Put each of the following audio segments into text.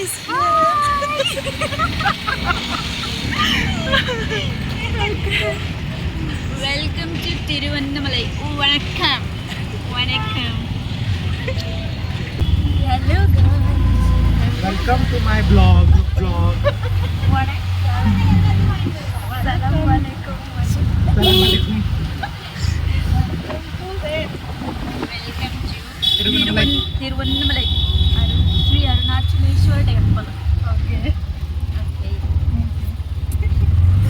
is welcome to Tiruvannamalai. Vanakkam. Vanakkam. Hello guys. Welcome to my vlog. Vanakkam. Assalamualaikum. Assalamualaikum. Welcome to Tiruvannamalai. Tiruvannamalai. Sri Arunachaleshwar temple. Okay.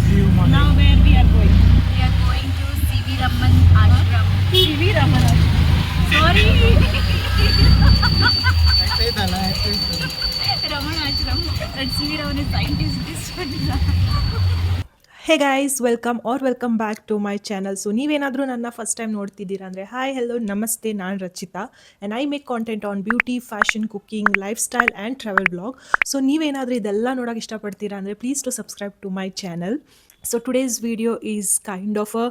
See you, Mother. Now where we are going? We are going to C.V. Raman Ashram. CV Ramana. Sorry. I Raman Ashram. That C.V. Raman is scientist. This one is hey guys welcome back to my channel. So ನೀವೇನಾದರೂ ನನ್ನ first time ನೋಡ್ತಿದ್ದೀರಾ ಅಂದರೆ hi hello ನಮಸ್ತೆ, ನಾನು Rachita and I make content on beauty, fashion, cooking, lifestyle and travel blog. So ನೀವೇನಾದರೂ ಇದೆಲ್ಲ ನೋಡೋಕೆ ಇಷ್ಟಪಡ್ತೀರಾ ಅಂದರೆ please to subscribe to my channel. So today's video is kind of a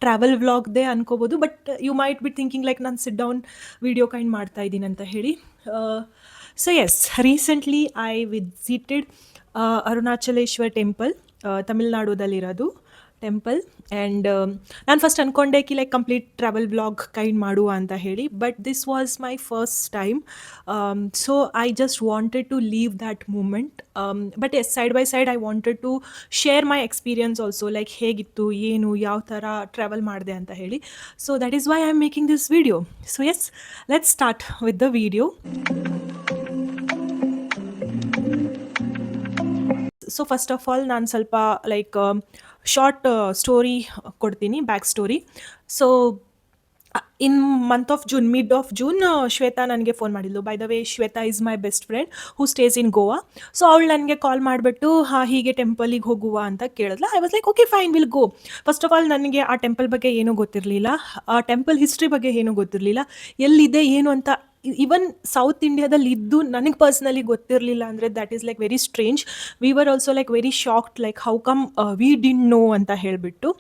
travel ವ್ಲಾಗ್ದೇ ಅನ್ಕೋಬೋದು, but you might be thinking like ನಾನು sit down video kind ಮಾಡ್ತಾ ಇದ್ದೀನಿ ಅಂತ ಹೇಳಿ. So yes, recently I visited Arunachaleshwar temple, ತಮಿಳ್ನಾಡುದಲ್ಲಿರೋದು ಟೆಂಪಲ್. ಆ್ಯಂಡ್ ನಾನು first ಅಂದ್ಕೊಂಡೆ ಕಿ like complete travel blog kind ಮಾಡುವ ಅಂತ ಹೇಳಿ, but this was my first time. So I just wanted to leave that moment. But yes, side by side I wanted to share my experience also, like ಹೇಗಿತ್ತು, ಏನು, ಯಾವ ಥರ travel ಮಾಡಿದೆ ಅಂತ ಹೇಳಿ. So that is why I am making this video. So yes, let's start with the video. So first of all ನಾನು ಸ್ವಲ್ಪ like short story ಕೊಡ್ತೀನಿ, back story. So in month of June, mid of June, Shweta ನನಗೆ phone ಮಾಡಿದ್ಲು. By the way, Shweta is my best friend who stays in Goa. So ಅವಳು ನನಗೆ call ಮಾಡಿಬಿಟ್ಟು ಹೀಗೆ ಟೆಂಪಲಿಗೆ ಹೋಗುವ ಅಂತ ಕೇಳಿದ್ಲ. I was like okay fine, will go. First of all ನನಗೆ ಆ ಟೆಂಪಲ್ ಬಗ್ಗೆ ಏನೂ ಗೊತ್ತಿರಲಿಲ್ಲ, ಆ ಟೆಂಪಲ್ ಹಿಸ್ಟ್ರಿ ಬಗ್ಗೆ ಏನೂ ಗೊತ್ತಿರಲಿಲ್ಲ, ಎಲ್ಲಿದೆ ಏನು ಅಂತ. ಈವನ್ ಸೌತ್ ಇಂಡಿಯಾದಲ್ಲಿ ಇದ್ದು ನನಗೆ ಪರ್ಸ್ನಲಿ ಗೊತ್ತಿರಲಿಲ್ಲ ಅಂದರೆ that is like very strange. We were also like very shocked, like how come we didn't know ಅಂತ ಹೇಳಿಬಿಟ್ಟು.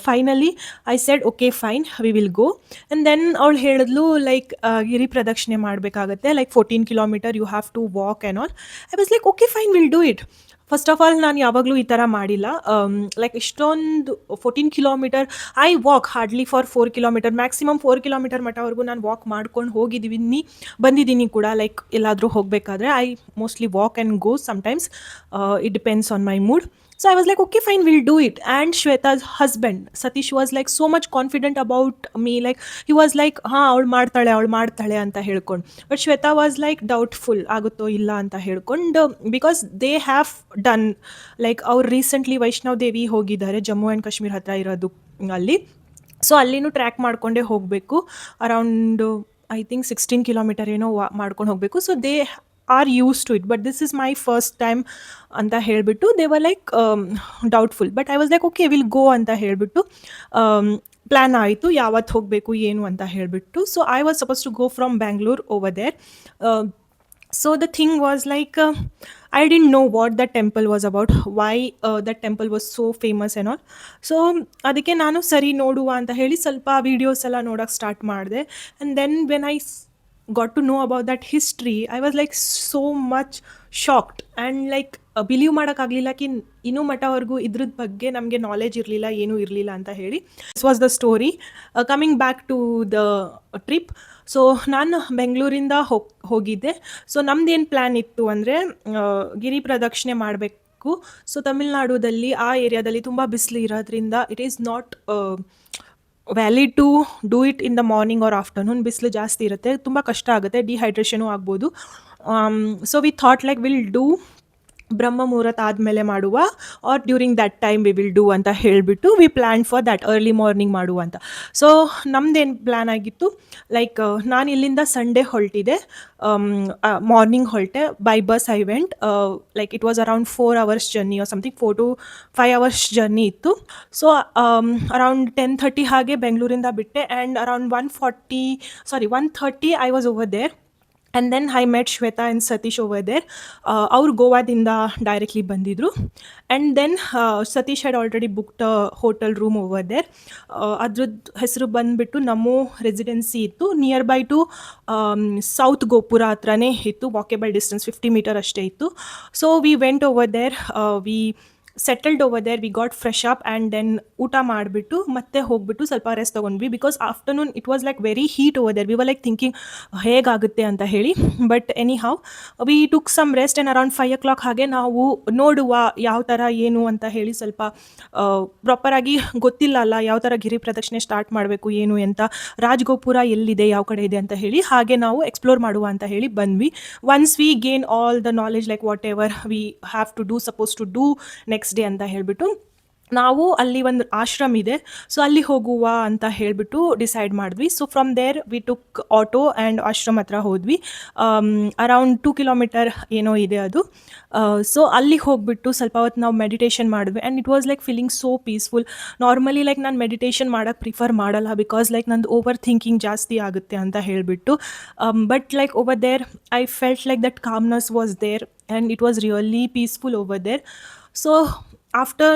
Finally I said okay fine, we will go. And then ಅವಳು ಹೇಳಿದ್ಲು ಲೈಕ್ ಗಿರಿ ಪ್ರದಕ್ಷಿಣೆ ಮಾಡಬೇಕಾಗತ್ತೆ, like 14 kilometer you have to walk and all. I was like okay fine, will do it. First of all ನಾನು ಯಾವಾಗಲೂ ಈ ಥರ ಮಾಡಿಲ್ಲ. ಲೈಕ್ ಇಷ್ಟೊಂದು 14 kilometer I walk hardly for 4 kilometer, maximum 4 kilometer ಮಟ್ಟವರೆಗೂ ನಾನು ವಾಕ್ ಮಾಡ್ಕೊಂಡು ಹೋಗಿದ್ದೀನಿ, ಬಂದಿದ್ದೀನಿ ಕೂಡ. ಲೈಕ್ ಎಲ್ಲಾದರೂ ಹೋಗಬೇಕಾದ್ರೆ I mostly walk and go, sometimes it depends on my mood. So I was like, okay, fine, we'll do it. And Shweta's husband, Satish, was like so much confident about me. Like he was like, ಅವಳು ಮಾಡ್ತಾಳೆ ಅಂತ ಹೇಳ್ಕೊಂಡು. But Shweta was like doubtful, ಆಗುತ್ತೋ ಇಲ್ಲ ಅಂತ ಹೇಳ್ಕೊಂಡು, because they have done, like ಅವ್ರು recently Vaishnav ದೇವಿ ಹೋಗಿದ್ದಾರೆ, ಜಮ್ಮು ಆ್ಯಂಡ್ ಕಾಶ್ಮೀರ್ ಹತ್ರ ಇರೋದು ಅಲ್ಲಿ. ಸೊ ಅಲ್ಲಿನೂ ಟ್ರ್ಯಾಕ್ ಮಾಡಿಕೊಂಡೇ ಹೋಗಬೇಕು, ಅರೌಂಡ್ ಐ ಥಿಂಕ್ 16 ಕಿಲೋಮೀಟರ್ ಏನೋ ಮಾಡ್ಕೊಂಡು ಹೋಗಬೇಕು. So they are used to it, but this is my first time ಅಂತ ಹೇಳಿಬಿಟ್ಟು they were like doubtful. But I was like okay will go ಅಂತ ಹೇಳಿಬಿಟ್ಟು ಪ್ಲ್ಯಾನ್ ಆಯಿತು, ಯಾವತ್ತು ಹೋಗಬೇಕು ಏನು ಅಂತ ಹೇಳಿಬಿಟ್ಟು. So I was suppose to go from Bangalore over there. So the thing was like, I didn't know what that temple was about, why that temple was so famous and all. So ಅದಕ್ಕೆ ನಾನು ಸರಿ ನೋಡುವ ಅಂತ ಹೇಳಿ ಸ್ವಲ್ಪ videos ಎಲ್ಲ ನೋಡೋಕ್ಕೆ start ಮಾಡಿದೆ. And then when I got to know about that history, I was like so much shocked and like believe ಮಾಡೋಕ್ಕಾಗಲಿಲ್ಲ ಕಿ ಇನ್ನೂ ಮಟ್ಟವರೆಗೂ ಇದ್ರದ್ದು ಬಗ್ಗೆ ನಮಗೆ ನಾಲೆಜ್ ಇರಲಿಲ್ಲ, ಏನೂ ಇರಲಿಲ್ಲ ಅಂತ ಹೇಳಿ. This was the story. Coming back to the trip. So ನಾನು ಬೆಂಗಳೂರಿಂದ ಹೋಗಿದ್ದೆ. ಸೊ ನಮ್ದೇನು ಪ್ಲ್ಯಾನ್ ಇತ್ತು ಅಂದರೆ ಗಿರಿ ಪ್ರದಕ್ಷಿಣೆ ಮಾಡಬೇಕು. ಸೊ ತಮಿಳ್ನಾಡುದಲ್ಲಿ ಆ ಏರಿಯಾದಲ್ಲಿ ತುಂಬ ಬಿಸಿಲು ಇರೋದ್ರಿಂದ it is not valid to do it in the morning or afternoon. ಬಿಸಿಲು ಜಾಸ್ತಿ ಇರುತ್ತೆ, ತುಂಬ ಕಷ್ಟ ಆಗುತ್ತೆ, ಡಿಹೈಡ್ರೇಷನು ಆಗ್ಬೋದು. So we thought like will do ಬ್ರಹ್ಮ ಮುಹೂರ್ತ ಆದಮೇಲೆ ಮಾಡುವ, or during that time we will do ಅಂತ ಹೇಳಿಬಿಟ್ಟು we plan for that early morning ಮಾಡುವ ಅಂತ. ಸೊ ನಮ್ದೇನು ಪ್ಲ್ಯಾನ್ ಆಗಿತ್ತು, ಲೈಕ್ ನಾನು ಇಲ್ಲಿಂದ ಸಂಡೇ ಹೊರಟಿದೆ, ಮಾರ್ನಿಂಗ್ ಹೊರಟೆ by bus. I went like it was around 4 hours journey or something, 4 to 5 hours journey ಇತ್ತು. ಸೊ ಅರೌಂಡ್ 10:30 ಹಾಗೆ ಬೆಂಗಳೂರಿಂದ ಬಿಟ್ಟೆ, and around 1:30 I was over there. And then I met Shweta and Satish over there. ಅವ್ರು ಗೋವಾದಿಂದ directly ಬಂದಿದ್ದರು. And then Satish had already booked hotel room over there. ಅದ್ರದ್ದು ಹೆಸರು ಬಂದುಬಿಟ್ಟು ನಮೋ ರೆಸಿಡೆನ್ಸಿ ಇತ್ತು. ನಿಯರ್ ಬೈ ಟು ಸೌತ್ ಗೋಪುರ ಹತ್ರನೇ ಇತ್ತು. ವಾಕೇಬಲ್ ಡಿಸ್ಟೆನ್ಸ್ 50 ಮೀಟರ್ ಅಷ್ಟೇ ಇತ್ತು. So we went over there. We settled over there. We got fresh up and then ಊಟ ಮಾಡಿಬಿಟ್ಟು ಮತ್ತೆ ಹೋಗ್ಬಿಟ್ಟು ಸ್ವಲ್ಪ ರೆಸ್ಟ್ ತೊಗೊಂಡ್ವಿ. Because afternoon it was like very heat over there. We were like thinking ಹೇಗಾಗುತ್ತೆ ಅಂತ ಹೇಳಿ. But anyhow we took some rest and around 5 o'clock ಹಾಗೆ ನಾವು ನೋಡುವ ಯಾವ ಥರ ಏನು ಅಂತ ಹೇಳಿ ಸ್ವಲ್ಪ ಪ್ರಾಪರಾಗಿ ಗೊತ್ತಿಲ್ಲ ಅಲ್ಲ ಯಾವ ಥರ ಗಿರಿ ಪ್ರದಕ್ಷಿಣೆ ಸ್ಟಾರ್ಟ್ ಮಾಡಬೇಕು ಏನು ಅಂತ, ರಾಜಗೋಪುರ ಎಲ್ಲಿದೆ ಯಾವ ಕಡೆ ಇದೆ ಅಂತ ಹೇಳಿ, ಹಾಗೆ ನಾವು ಎಕ್ಸ್ಪ್ಲೋರ್ ಮಾಡುವ ಅಂತ ಹೇಳಿ ಬಂದ್ವಿ. Once we gain all the knowledge like whatever we have to do suppose to do next day ಅಂತ ಹೇಳಿಬಿಟ್ಟು ನಾವು ಅಲ್ಲಿ ಒಂದು ಆಶ್ರಮ ಇದೆ, ಸೊ ಅಲ್ಲಿ ಹೋಗುವ ಅಂತ ಹೇಳಿಬಿಟ್ಟು ಡಿಸೈಡ್ ಮಾಡಿದ್ವಿ. So from there we took auto and ಆಶ್ರಮ ಹತ್ರ ಹೋದ್ವಿ. ಅರೌಂಡ್ 2 kilometer ಏನೋ ಇದೆ ಅದು. ಸೊ ಅಲ್ಲಿ ಹೋಗ್ಬಿಟ್ಟು ಸ್ವಲ್ಪ ಹೊತ್ತು ನಾವು ಮೆಡಿಟೇಷನ್ ಮಾಡಿದ್ವಿ and it was like feeling so peaceful. Normally like ನಾನು ಮೆಡಿಟೇಷನ್ ಮಾಡೋಕ್ಕೆ ಪ್ರಿಫರ್ ಮಾಡಲ್ಲ ಬಿಕಾಸ್ ಲೈಕ್ ನಂದು ಓವರ್ ಥಿಂಕಿಂಗ್ ಜಾಸ್ತಿ ಆಗುತ್ತೆ ಅಂತ ಹೇಳಿಬಿಟ್ಟು. But like over there I felt like that calmness was there and it was really peaceful over there. So after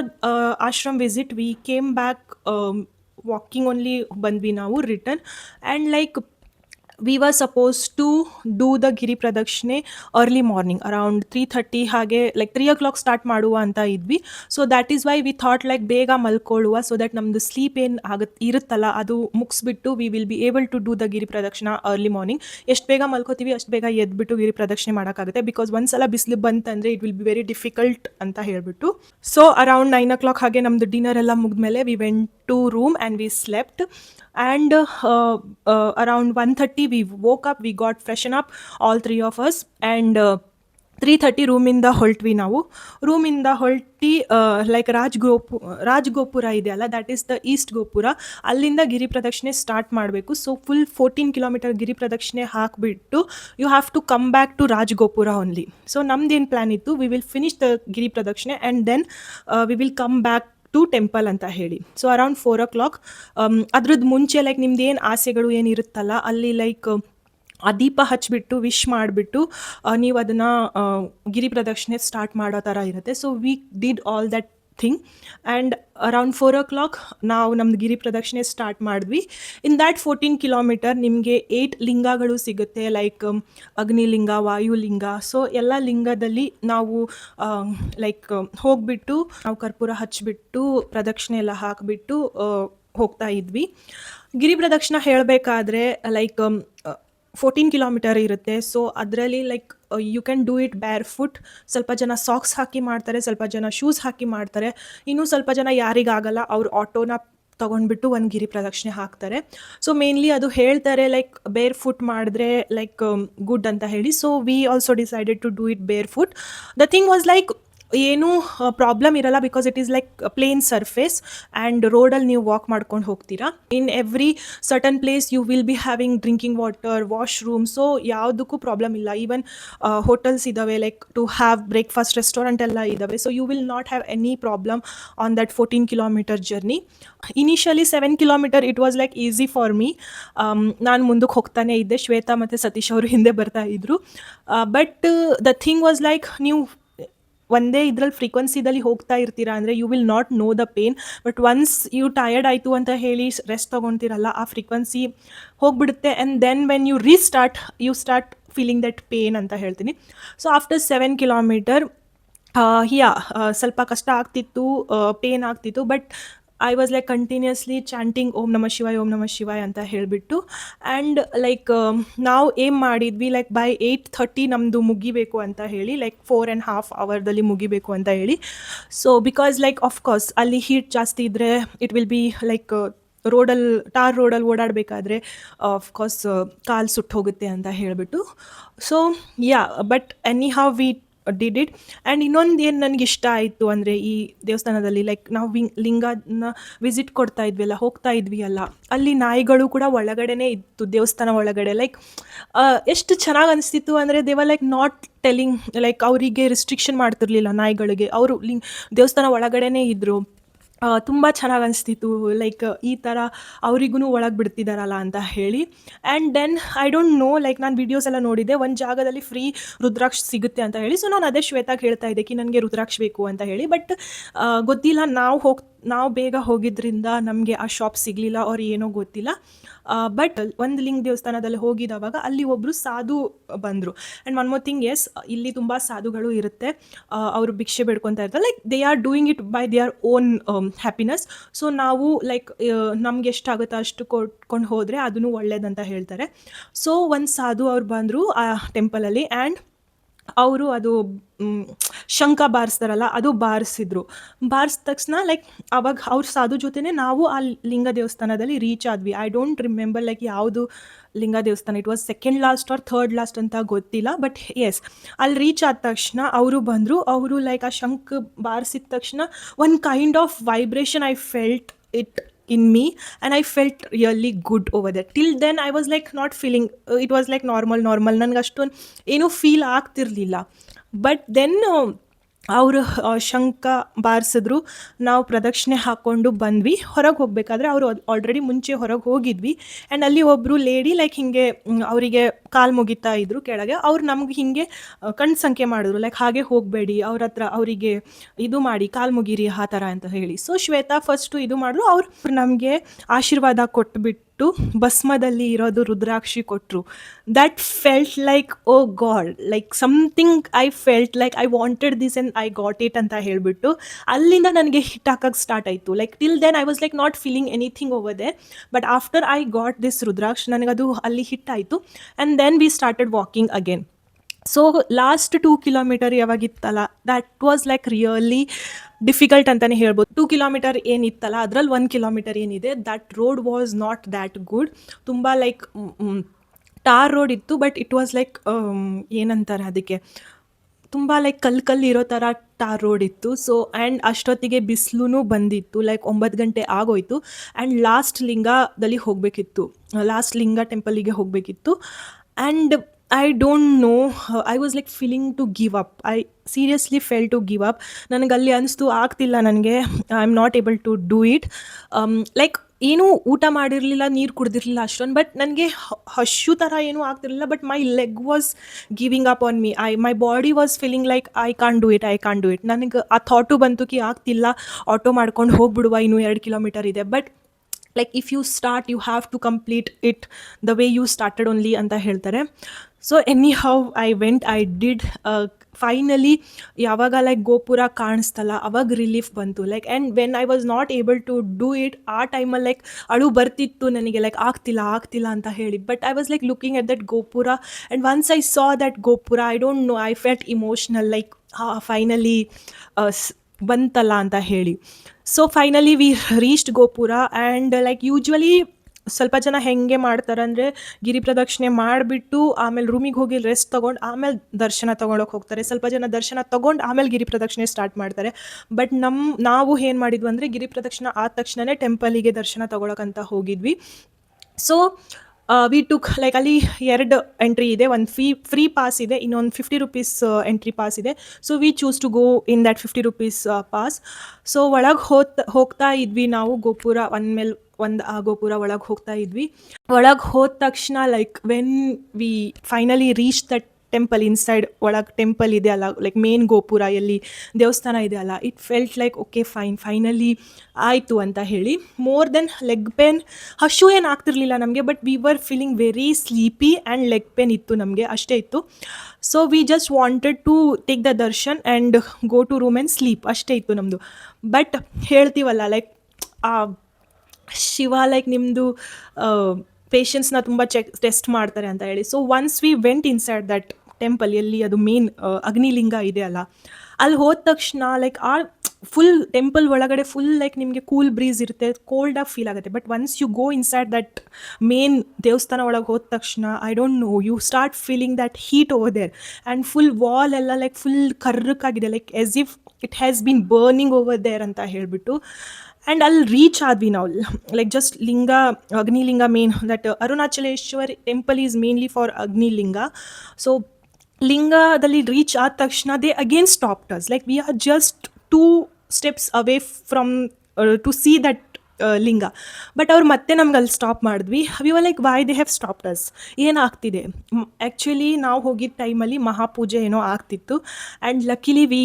ashram visit we came back, walking only ಬಂದ್ವಿ ನಾವು return. And like we were supposed to do the ಗಿರಿ ಪ್ರದಕ್ಷಿಣೆ early morning around 3:30 ಹಾಗೆ like 3 o'clock start ಮಾಡುವ ಅಂತ ಇದ್ವಿ. So that is why we thought like ಬೇಗ ಮಲ್ಕೊಳ್ಳುವ so that ನಮ್ಮದು ಸ್ಲೀಪ್ ಏನು ಇರುತ್ತಲ್ಲ ಅದು ಮುಗಿಸ್ಬಿಟ್ಟು we will be able to do the ಗಿರಿ ಪ್ರದಕ್ಷಿಣೆ ಅರ್ಲಿ ಮಾರ್ನಿಂಗ್. ಎಷ್ಟು ಬೇಗ ಮಲ್ಕೋತೀವಿ ಅಷ್ಟು ಬೇಗ ಎದ್ಬಿಟ್ಟು ಗಿರಿ ಪ್ರದಕ್ಷಿಣೆ ಮಾಡೋಕ್ಕಾಗುತ್ತೆ. ಬಿಕಾಸ್ ಒಂದ್ಸಲ ಬಿಸಿಲು ಬಂತಂದರೆ it will be very difficult ಅಂತ ಹೇಳಿಬಿಟ್ಟು. ಸೊ ಅರೌಂಡ್ 9 o'clock ಹಾಗೆ ನಮ್ಮದು ಡಿನ್ನರ್ ಎಲ್ಲ ಮುಗಿದ್ಮೇಲೆ we went to room and we slept. And around 1:30 we woke up, we got freshen up, all three of us, and 3:30 ರೂಮಿಂದ ಹೊರಟ್ವಿ ನಾವು. ರೂಮಿಂದ ಹೊರಟಿ ಲೈಕ್ ರಾಜಗೋಪುರ ಇದೆಯಲ್ಲ, that is the East ಗೋಪುರ, ಅಲ್ಲಿಂದ ಗಿರಿ ಪ್ರದಕ್ಷಿಣೆ ಸ್ಟಾರ್ಟ್ ಮಾಡಬೇಕು. ಸೊ ಫುಲ್ 14 kilometer ಗಿರಿ ಪ್ರದಕ್ಷಿಣೆ ಹಾಕಿಬಿಟ್ಟು you have to come back to ರಾಜಗೋಪುರ ಓನ್ಲಿ. ಸೊ ನಮ್ದೇನು ಪ್ಲ್ಯಾನ್ ಇತ್ತು, ವಿ ವಿಲ್ ಫಿನಿಶ್ ದ ಗಿರಿ ಪ್ರದಕ್ಷಿಣೆ and then we will come back to temple ಅಂತ ಹೇಳಿ. ಸೊ ಅರೌಂಡ್ 4 o'clock ಅದ್ರದ್ದು ಮುಂಚೆ ಲೈಕ್ ನಿಮ್ದು ಏನು ಆಸೆಗಳು ಏನಿರುತ್ತಲ್ಲ ಅಲ್ಲಿ ಲೈಕ್ ಆ ದೀಪ ಹಚ್ಚಿಬಿಟ್ಟು ವಿಶ್ ಮಾಡಿಬಿಟ್ಟು ನೀವು ಅದನ್ನು ಗಿರಿ ಪ್ರದಕ್ಷಿಣೆ ಸ್ಟಾರ್ಟ್ ಮಾಡೋ ಥರ ಇರುತ್ತೆ. So we did all that thing and around 4 o'clock ನಾವು ನಮ್ದು ಗಿರಿ ಪ್ರದಕ್ಷಿಣೆ ಸ್ಟಾರ್ಟ್ ಮಾಡಿದ್ವಿ. ಇನ್ ದ್ಯಾಟ್ 14 kilometer ನಿಮಗೆ 8 ಲಿಂಗಗಳು ಸಿಗುತ್ತೆ, ಲೈಕ್ ಅಗ್ನಿಲಿಂಗ, ವಾಯುಲಿಂಗ. ಸೊ ಎಲ್ಲ ಲಿಂಗದಲ್ಲಿ ನಾವು ಲೈಕ್ ಹೋಗಿಬಿಟ್ಟು ನಾವು ಕರ್ಪೂರ ಹಚ್ಚಿಬಿಟ್ಟು ಪ್ರದಕ್ಷಿಣೆ ಎಲ್ಲ ಹಾಕಿಬಿಟ್ಟು ಹೋಗ್ತಾ ಇದ್ವಿ. ಗಿರಿ ಪ್ರದಕ್ಷಿಣೆ ಹೇಳಬೇಕಾದ್ರೆ ಲೈಕ್ 14 kilometer ಇರುತ್ತೆ. ಸೊ ಅದರಲ್ಲಿ like you can do it barefoot. ಸ್ವಲ್ಪ ಜನ ಸಾಕ್ಸ್ ಹಾಕಿ ಮಾಡ್ತಾರೆ, ಸ್ವಲ್ಪ ಜನ ಶೂಸ್ ಹಾಕಿ ಮಾಡ್ತಾರೆ, ಇನ್ನೂ ಸ್ವಲ್ಪ ಜನ ಯಾರಿಗಾಗಲ್ಲ ಅವ್ರು ಆಟೋನ ತೊಗೊಂಡ್ಬಿಟ್ಟು ಒಂದು ಗಿರಿ ಪ್ರದಕ್ಷಿಣೆ ಹಾಕ್ತಾರೆ. ಸೊ ಮೇನ್ಲಿ ಅದು ಹೇಳ್ತಾರೆ ಲೈಕ್ ಬೇರ್ ಫುಟ್ ಮಾಡಿದ್ರೆ ಲೈಕ್ ಗುಡ್ ಅಂತ ಹೇಳಿ. So we also decided to do it barefoot. The thing was like ಏನೂ ಪ್ರಾಬ್ಲಮ್ ಇರಲ್ಲ because it is like plain surface and ರೋಡಲ್ಲಿ ನೀವು ವಾಕ್ ಮಾಡ್ಕೊಂಡು ಹೋಗ್ತೀರಾ. In every certain place you will be having drinking water, washroom. So ಯಾವುದಕ್ಕೂ problem ಇಲ್ಲ. Even hotels ಇದ್ದಾವೆ, like to have breakfast, restaurant ಎಲ್ಲ ಇದ್ದಾವೆ. So you will not have any problem on that 14 kilometer journey. Initially 7 kilometer it was like easy for me. ನಾನು ಮುಂದಕ್ಕೆ ಹೋಗ್ತಾನೆ ಇದ್ದೆ, ಶ್ವೇತಾ ಮತ್ತು ಸತೀಶ್ ಅವರು ಹಿಂದೆ ಬರ್ತಾ ಇದ್ದರು. But the thing was like ನೀವು ಒಂದೇ ಇದರಲ್ಲಿ ಫ್ರೀಕ್ವೆನ್ಸಿದಲ್ಲಿ ಹೋಗ್ತಾ ಇರ್ತೀರಾ ಅಂದರೆ you will not know the pain. But once you tired ಆಯಿತು ಅಂತ ಹೇಳಿ ರೆಸ್ಟ್ ತೊಗೊಳ್ತೀರಲ್ಲ, ಆ ಫ್ರೀಕ್ವೆನ್ಸಿ ಹೋಗ್ಬಿಡುತ್ತೆ. And then when you restart you start feeling that pain ಅಂತ ಹೇಳ್ತೀನಿ. ಸೊ ಆಫ್ಟರ್ 7 kilometer ಸ್ವಲ್ಪ ಕಷ್ಟ ಆಗ್ತಿತ್ತು, ಪೇನ್ ಆಗ್ತಿತ್ತು. But I was like continuously chanting ಓಂ ನಮಃ ಶಿವಾಯ, ಓಂ ನಮಃ ಶಿವಾಯ ಅಂತ ಹೇಳಿಬಿಟ್ಟು. ಆ್ಯಂಡ್ ಲೈಕ್ ನಾವು ಏಮ್ ಮಾಡಿದ್ವಿ ಲೈಕ್ ಬೈ 8:30 ನಮ್ಮದು ಮುಗಿಬೇಕು ಅಂತ ಹೇಳಿ, ಲೈಕ್ 4.5 hours ಮುಗಿಬೇಕು ಅಂತ ಹೇಳಿ. ಸೊ ಬಿಕಾಸ್ ಲೈಕ್ ಆಫ್ಕೋರ್ಸ್ ಅಲ್ಲಿ ಹೀಟ್ ಜಾಸ್ತಿ ಇದ್ದರೆ ಇಟ್ ವಿಲ್ ಬಿ ಲೈಕ್ ಟಾರ್ ರೋಡಲ್ಲಿ ಓಡಾಡಬೇಕಾದ್ರೆ ಆಫ್ಕೋರ್ಸ್ ಕಾಲು ಸುಟ್ಟು ಹೋಗುತ್ತೆ ಅಂತ ಹೇಳಿಬಿಟ್ಟು. So but anyhow we did it. And ಇನ್ನೊಂದು ಏನು ನನಗೆ ಇಷ್ಟ ಆಯಿತು ಅಂದರೆ ಈ ದೇವಸ್ಥಾನದಲ್ಲಿ ಲೈಕ್ ನಾವು ಲಿಂಗನ ವಿಸಿಟ್ ಕೊಡ್ತಾ ಇದ್ವಿ ಹೋಗ್ತಾ ಇದ್ವಿ ಅಲ್ಲ, ಅಲ್ಲಿ ನಾಯಿಗಳು ಕೂಡ ಒಳಗಡೆನೇ ಇತ್ತು ದೇವಸ್ಥಾನ ಒಳಗಡೆ. ಲೈಕ್ ಎಷ್ಟು ಚೆನ್ನಾಗಿ ಅನಿಸ್ತಿತ್ತು ಅಂದರೆ they were like not telling like ಅವರಿಗೆ ರಿಸ್ಟ್ರಿಕ್ಷನ್ ಮಾಡ್ತಿರ್ಲಿಲ್ಲ ನಾಯಿಗಳಿಗೆ. ಅವರು ದೇವಸ್ಥಾನ ಒಳಗಡೆನೇ ಇದ್ದರು. ತುಂಬ ಚೆನ್ನಾಗಿ ಅನಿಸ್ತಿತ್ತು. ಲೈಕ್ ಈ ಥರ ಅವರಿಗೂ ಒಳಗೆ ಬಿಡ್ತಿದ್ದಾರಲ್ಲ ಅಂತ ಹೇಳಿ. And then I don't know, like ನಾನು ವೀಡಿಯೋಸ್ ಎಲ್ಲ ನೋಡಿದ್ದೆ, ಒಂದು ಜಾಗದಲ್ಲಿ ಫ್ರೀ ರುದ್ರಾಕ್ಷ ಸಿಗುತ್ತೆ ಅಂತ ಹೇಳಿ. ಸೊ ನಾನು ಅದೇ ಶ್ವೇತಾಗೆ ಹೇಳ್ತಾ ಇದ್ದೆ ಕಿ ನನಗೆ ರುದ್ರಾಕ್ಷ ಬೇಕು ಅಂತ ಹೇಳಿ. ಬಟ್ ಗೊತ್ತಿಲ್ಲ, ನಾವು ಬೇಗ ಹೋಗಿದ್ದರಿಂದ ನಮಗೆ ಆ ಶಾಪ್ ಸಿಗಲಿಲ್ಲ ಅವ್ರು ಏನೋ ಗೊತ್ತಿಲ್ಲ. ಬಟ್ ಒಂದು ಲಿಂಗ ದೇವಸ್ಥಾನದಲ್ಲಿ ಹೋಗಿದ್ದವಾಗ ಅಲ್ಲಿ ಒಬ್ಬರು ಸಾಧು ಬಂದರು. And one more thing, yes, ಇಲ್ಲಿ ತುಂಬ ಸಾಧುಗಳು ಇರುತ್ತೆ. ಅವರು ಭಿಕ್ಷೆ ಬೇಡ್ಕೊತಾ ಇರ್ತಾರೆ. Like they are doing it by their own happiness. So ನಾವು ಲೈಕ್ ನಮ್ಗೆ ಎಷ್ಟಾಗುತ್ತೋ ಅಷ್ಟು ಕೊಟ್ಕೊಂಡು ಹೋದರೆ ಅದೂ ಒಳ್ಳೇದಂತ ಹೇಳ್ತಾರೆ. ಸೊ ಒಂದು ಸಾಧು ಅವ್ರು ಬಂದರು ಆ ಟೆಂಪಲಲ್ಲಿ. ಆ್ಯಂಡ್ ಅವರು ಅದು ಶಂಖ ಬಾರಿಸ್ತಾರಲ್ಲ, ಅದು ಬಾರಿಸಿದ್ರು. ಬಾರಿಸಿದ ತಕ್ಷಣ ಲೈಕ್ ಅವಾಗ ಅವ್ರ ಸಾಧು ಜೊತೆನೇ ನಾವು ಆ ಲಿಂಗ ದೇವಸ್ಥಾನದಲ್ಲಿ ರೀಚ್ ಆದ್ವಿ. ಐ ಡೋಂಟ್ ರಿಮೆಂಬರ್ ಲೈಕ್ ಯಾವುದು ಲಿಂಗ ದೇವಸ್ಥಾನ, it was second last R third last ಅಂತ ಗೊತ್ತಿಲ್ಲ. ಬಟ್ ಎಸ್, ಅಲ್ಲಿ ರೀಚ್ ಆದ ತಕ್ಷಣ ಅವರು ಬಂದರು. ಅವರು ಲೈಕ್ ಆ ಶಂಖ ಬಾರಿಸಿದ ತಕ್ಷಣ ಒಂದು kind of vibration I felt it in me, and I felt really good over there. Till then I was like not feeling, it was like normal ನನಗೆ ಅಷ್ಟೊಂದು ಏನೂ ಫೀಲ್ ಆಗ್ತಿರ್ಲಿಲ್ಲ. ಬಟ್ ದೆನ್ ಅವರು ಶಂಖ ಬಾರಿಸಿದ್ರು. ನಾವು ಪ್ರದಕ್ಷಿಣೆ ಹಾಕ್ಕೊಂಡು ಬಂದ್ವಿ. ಹೊರಗೆ ಹೋಗಬೇಕಾದ್ರೆ ಅವರು ಆಲ್ರೆಡಿ ಮುಂಚೆ ಹೊರಗೆ ಹೋಗಿದ್ವಿ. ಆ್ಯಂಡ್ ಅಲ್ಲಿ ಒಬ್ಬರು ಲೇಡಿ ಲೈಕ್ ಹಿಂಗೆ ಅವರಿಗೆ ಕಾಲು ಮುಗಿತಾ ಇದ್ರು ಕೆಳಗೆ. ಅವ್ರು ನಮ್ಗೆ ಹಿಂಗೆ ಕಣ್ಣು ಸಂಖ್ಯೆ ಮಾಡಿದ್ರು, ಲೈಕ್ ಹಾಗೆ ಹೋಗಬೇಡಿ, ಅವ್ರ ಹತ್ರ ಅವರಿಗೆ ಇದು ಮಾಡಿ ಕಾಲು ಮುಗಿರಿ ಆ ಥರ ಅಂತ ಹೇಳಿ. ಸೊ ಶ್ವೇತಾ ಫಸ್ಟು ಇದು ಮಾಡಿದ್ರು. ಅವ್ರು ನಮಗೆ ಆಶೀರ್ವಾದ ಕೊಟ್ಬಿಟ್ಟು ಭಸ್ಮದಲ್ಲಿ ಇರೋದು ರುದ್ರಾಕ್ಷಿ ಕೊಟ್ಟರು. That felt like oh god, like something I felt like I wanted this and I got it ಅಂತ ಹೇಳಿಬಿಟ್ಟು ಅಲ್ಲಿಂದ ನನಗೆ ಹಿಟ್ ಹಾಕಕ್ಕೆ ಸ್ಟಾರ್ಟ್ ಆಯಿತು. Like till then I was like not feeling anything over there. But after I got this rudraksha ನನಗದು ಅಲ್ಲಿ hit ಆಯಿತು. And then we started walking again. So last 2 kilometre ಯಾವಾಗಿತ್ತಲ್ಲ, that was like really difficult ಅಂತಲೇ ಹೇಳ್ಬೋದು. 2 kilometre ಏನಿತ್ತಲ್ಲ ಅದರಲ್ಲಿ 1 kilometre ಏನಿದೆ, that road was not that good. ತುಂಬ like tar road ಇತ್ತು. ಬಟ್ ಇಟ್ ವಾಸ್ ಲೈಕ್ ಏನಂತಾರೆ ಅದಕ್ಕೆ, ತುಂಬ ಲೈಕ್ ಕಲ್ಲು ಇರೋ ಥರ ಟಾರ್ ರೋಡ್ ಇತ್ತು. ಸೊ ಆ್ಯಂಡ್ ಅಷ್ಟೊತ್ತಿಗೆ ಬಿಸಿಲು ಬಂದಿತ್ತು, ಲೈಕ್ 9 ಗಂಟೆ ಆಗೋಯ್ತು. ಆ್ಯಂಡ್ ಲಾಸ್ಟ್ ಲಿಂಗದಲ್ಲಿ ಹೋಗಬೇಕಿತ್ತು, ಲಾಸ್ಟ್ ಲಿಂಗ ಟೆಂಪಲಿಗೆ ಹೋಗಬೇಕಿತ್ತು. And I don't know, I was like feeling to give up. I seriously felt to give up. ನನಗೆ ಅಲ್ಲಿ ಅನಿಸ್ತು ಆಗ್ತಿಲ್ಲ ನನಗೆ, I am not able to do it. Like ಏನೂ ಊಟ ಮಾಡಿರಲಿಲ್ಲ, ನೀರು ಕುಡ್ದಿರಲಿಲ್ಲ ಅಷ್ಟೊಂದು. ಬಟ್ ನನಗೆ ಹಶು ಥರ ಏನೂ ಆಗ್ತಿರಲಿಲ್ಲ. But my leg was giving up on me. My body was feeling like I can't do it. ನನಗೆ ಆ ಥಾಟು ಬಂತು ಕಿ ಆಗ್ತಿಲ್ಲ, ಆಟೋ ಮಾಡ್ಕೊಂಡು ಹೋಗ್ಬಿಡುವ, ಇನ್ನೂ 2 ಕಿಲೋಮೀಟರ್ ಇದೆ. But like if you start you have to complete it the way you started only ಅಂತ ಹೇಳ್ತಾರೆ. So anyhow I went, I did. Finally ಯಾವಾಗ ಲೈಕ್ ಗೋಪುರ ಕಾಣಿಸ್ತಲ್ಲ ಅವಾಗ ರಿಲೀಫ್ ಬಂತು. Like and when I was not able to do it, ಆ ಟೈಮಲ್ಲಿ like ಅಳು ಬರ್ತಿತ್ತು ನನಗೆ, ಲೈಕ್ ಆಗ್ತಿಲ್ಲ ಅಂತ ಹೇಳಿ. But I was like looking at that gopura. And once I saw that gopura, I don't know, I felt emotional, like finally ಬಂತಲ್ಲ ಅಂತ ಹೇಳಿ. So finally we reached gopura. And like usually ಸ್ವಲ್ಪ ಜನ ಹೆಂಗೆ ಮಾಡ್ತಾರೆ ಅಂದರೆ ಗಿರಿ ಪ್ರದಕ್ಷಿಣೆ ಮಾಡಿಬಿಟ್ಟು ಆಮೇಲೆ ರೂಮಿಗೆ ಹೋಗಿ ರೆಸ್ಟ್ ತೊಗೊಂಡು ಆಮೇಲೆ ದರ್ಶನ ತೊಗೊಳಕ್ಕೆ ಹೋಗ್ತಾರೆ. ಸ್ವಲ್ಪ ಜನ ದರ್ಶನ ತೊಗೊಂಡು ಆಮೇಲೆ ಗಿರಿ ಪ್ರದಕ್ಷಿಣೆ ಸ್ಟಾರ್ಟ್ ಮಾಡ್ತಾರೆ. ಬಟ್ ನಾವು ಏನು ಮಾಡಿದ್ವಿ ಅಂದರೆ ಗಿರಿ ಪ್ರದಕ್ಷಿಣೆ ಆದ ತಕ್ಷಣವೇ ಟೆಂಪಲಿಗೆ ದರ್ಶನ ತೊಗೊಳಕ್ಕಂತ ಹೋಗಿದ್ವಿ. ಸೊ ವಿ ಟುಕ್ ಲೈಕ್ ಅಲ್ಲಿ 2 ಎಂಟ್ರಿ ಇದೆ, ಒಂದು ಫ್ರೀ ಪಾಸ್ ಇದೆ, ಇನ್ನೊಂದು 50 ರೂಪೀಸ್ ಎಂಟ್ರಿ ಪಾಸ್ ಇದೆ. So we choose to go in that 50 rupees pass. So ಒಳಗೆ ಹೋಗ್ತಾ ಇದ್ವಿ ನಾವು, ಗೋಪುರ ಒಂದ್ಮೇಲೆ ಒಂದು ಆ ಗೋಪುರ ಒಳಗೆ ಹೋಗ್ತಾ ಇದ್ವಿ. ಒಳಗೆ ಹೋದ ತಕ್ಷಣ like when we finally reach that temple inside, ಒಳಗೆ ಟೆಂಪಲ್ ಇದೆ ಅಲ್ಲ, ಲೈಕ್ ಮೇನ್ ಗೋಪುರ ಎಲ್ಲಿ ದೇವಸ್ಥಾನ ಇದೆ ಅಲ್ಲ, it felt like okay finally ಆಯಿತು ಅಂತ ಹೇಳಿ. ಮೋರ್ ದೆನ್ ಲೆಗ್ ಪೇನ್, ಹಶು ಏನು ಆಗ್ತಿರ್ಲಿಲ್ಲ ನಮಗೆ, but we were feeling very sleepy and leg pain ಇತ್ತು ನಮಗೆ, ಅಷ್ಟೇ ಇತ್ತು. So we just wanted to take the darshan and go to room and sleep, ಅಷ್ಟೇ ಇತ್ತು ನಮ್ಮದು. ಬಟ್ ಹೇಳ್ತೀವಲ್ಲ ಲೈಕ್ ಶಿವ ಲೈಕ್ ನಿಮ್ಮದು ಪೇಷನ್ಸ್ನ ತುಂಬ ಟೆಸ್ಟ್ ಮಾಡ್ತಾರೆ ಅಂತ ಹೇಳಿ. So once we went inside that temple, ಎಲ್ಲಿ ಅದು ಮೇನ್ ಅಗ್ನಿಲಿಂಗ ಇದೆ ಅಲ್ಲ, ಅಲ್ಲಿ ಹೋದ ತಕ್ಷಣ ಲೈಕ್ ಆ ಫುಲ್ ಟೆಂಪಲ್ ಒಳಗಡೆ ಫುಲ್ ಲೈಕ್ ನಿಮಗೆ ಕೂಲ್ ಬ್ರೀಸ್ ಇರುತ್ತೆ, ಕೋಲ್ಡಾಗಿ ಫೀಲ್ ಆಗುತ್ತೆ. But once you go inside that main ದೇವಸ್ಥಾನ ಒಳಗೆ ಹೋದ ತಕ್ಷಣ I don't know, you start feeling that heat over there. And full wall ಎಲ್ಲ ಲೈಕ್ ಫುಲ್ ಕರ್ರಕ್ಕಾಗಿದೆ, like as if it has been burning over there ಅಂತ ಹೇಳಿಬಿಟ್ಟು. And ಅಲ್ಲಿ reach ಆದ್ವಿ ನಾವು, like just linga, Agnilinga main, that Arunachaleshwar temple is mainly for Agnilinga. So ಲಿಂಗದಲ್ಲಿ reach ಆದ ತಕ್ಷಣ they again stopped us, like we are just 2 steps away from to see that linga. But ಅವ್ರು ಮತ್ತೆ ನಮ್ಗೆ ಅಲ್ಲಿ ಸ್ಟಾಪ್ ಮಾಡಿದ್ವಿ. We were like why they have stopped us, ಏನಾಗ್ತಿದೆ. Actually ನಾವು ಹೋಗಿದ್ದ ಟೈಮಲ್ಲಿ ಮಹಾಪೂಜೆ ಏನೋ ಆಗ್ತಿತ್ತು and luckily we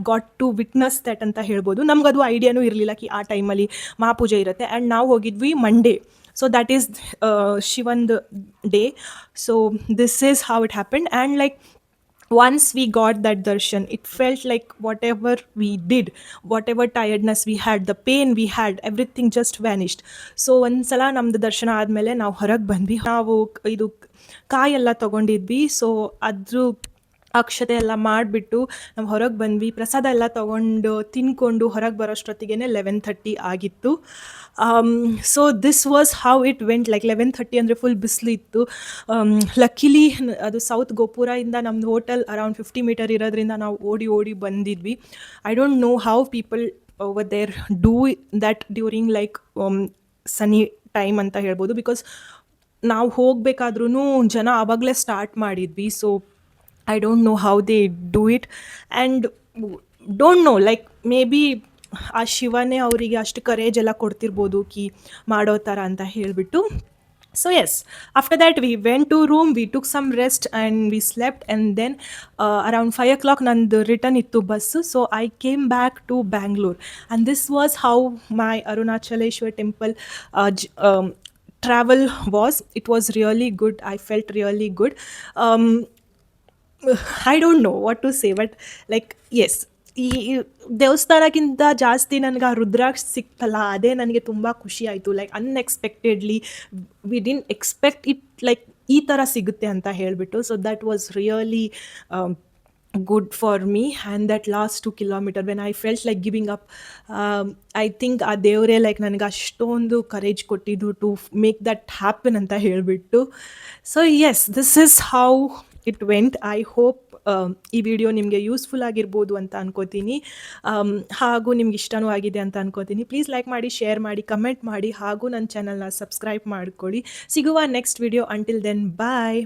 got to witness that ಅಂತ ಹೇಳ್ಬೋದು. ನಮಗದು ಐಡಿಯಾನೂ ಇರಲಿಲ್ಲ ಕಿ ಆ ಟೈಮಲ್ಲಿ ಮಹಾಪೂಜೆ ಇರುತ್ತೆ. ಆ್ಯಂಡ್ ನಾವು ಹೋಗಿದ್ವಿ ಮಂಡೇ, ಸೊ ದ್ಯಾಟ್ ಈಸ್ ಶಿವಂದ್ day. So this is how it happened. And like once we got that darshan, it felt like whatever we did, whatever tiredness we had, the pain we had, everything just vanished. So ಒಂದ್ಸಲ ನಮ್ದು ದರ್ಶನ ಆದಮೇಲೆ ನಾವು ಹೊರಗೆ ಬಂದ್ವಿ. ನಾವು ಇದು ಕಾಯೆಲ್ಲ ತೊಗೊಂಡಿದ್ವಿ. So ಅದ್ರ ಅಕ್ಷತೆ ಎಲ್ಲ ಮಾಡಿಬಿಟ್ಟು ನಾವು ಹೊರಗೆ ಬಂದ್ವಿ. ಪ್ರಸಾದ ಎಲ್ಲ ತೊಗೊಂಡು ತಿನ್ಕೊಂಡು ಹೊರಗೆ ಬರೋಷ್ಟೊತ್ತಿಗೆ 11:30 ಆಗಿತ್ತು. So this was how it vent. Like 11:30 ಅಂದರೆ ಫುಲ್ ಬಿಸಿಲು ಇತ್ತು. ಲಕ್ಕಿಲಿ ಅದು ಸೌತ್ ಗೋಪುರದಿಂದ ನಮ್ಮದು ಹೋಟೆಲ್ ಅರೌಂಡ್ 50 ಮೀಟರ್ ಇರೋದ್ರಿಂದ ನಾವು ಓಡಿ ಬಂದಿದ್ವಿ. I don't know how people over there do that during like sunny time ಅಂತ ಹೇಳ್ಬೋದು. ಬಿಕಾಸ್ ನಾವು ಹೋಗಬೇಕಾದ್ರೂ ಜನ ಆವಾಗಲೇ ಸ್ಟಾರ್ಟ್ ಮಾಡಿದ್ವಿ. So I don't know how they do it and don't know, like maybe ಆ ಶಿವನೇ ಅವರಿಗೆ ಅಷ್ಟು ಕರೇಜ್ ಎಲ್ಲ ಕೊಡ್ತಿರ್ಬೋದು ಕಿ ಮಾಡೋ ಥರ ಅಂತ ಹೇಳಿಬಿಟ್ಟು. So yes, after that we went to room, we took some rest and we slept, and then around 5 o'clock nandu return ittu bus. So I came back to Bangalore, and this was how my Arunachaleshwar temple travel was. It was really good. I felt really good. I don't know what to say, but like yes, ಈ ದೇವಸ್ಥಾನಕ್ಕಿಂತ ಜಾಸ್ತಿ ನನಗೆ ಆ ರುದ್ರಾಕ್ಷ ಸಿಕ್ತಲ್ಲ, ಅದೇ ನನಗೆ ತುಂಬ ಖುಷಿ ಆಯಿತು. Like unexpectedly, we didn't expect it like ಈ ಥರ ಸಿಗುತ್ತೆ ಅಂತ ಹೇಳಿಬಿಟ್ಟು. So that was really good for me. And that last 2 kilometers when I felt like giving up, I think ಆ ದೇವರೇ ಲೈಕ್ ನನಗೆ ಅಷ್ಟೊಂದು ಕರೇಜ್ ಕೊಟ್ಟಿದ್ದು ಟು ಮೇಕ್ ದಟ್ ಹ್ಯಾಪನ್ ಅಂತ ಹೇಳಿಬಿಟ್ಟು. So yes, this is how it went. I hope ಈ video ನಿಮಗೆ useful ಆಗಿರ್ಬೋದು ಅಂತ ಅನ್ಕೋತೀನಿ. ಹಾಗೂ ನಿಮ್ಗೆ ಇಷ್ಟನೂ ಆಗಿದೆ ಅಂತ ಅನ್ಕೋತೀನಿ. ಪ್ಲೀಸ್ ಲೈಕ್ ಮಾಡಿ, ಶೇರ್ ಮಾಡಿ, ಕಮೆಂಟ್ ಮಾಡಿ, ಹಾಗೂ ನನ್ನ ಚಾನಲ್ನ ಸಬ್ಸ್ಕ್ರೈಬ್ ಮಾಡ್ಕೊಳ್ಳಿ. ಸಿಗುವ ನೆಕ್ಸ್ಟ್ ವಿಡಿಯೋ. ಅಂಟಿಲ್ ದೆನ್, ಬಾಯ್.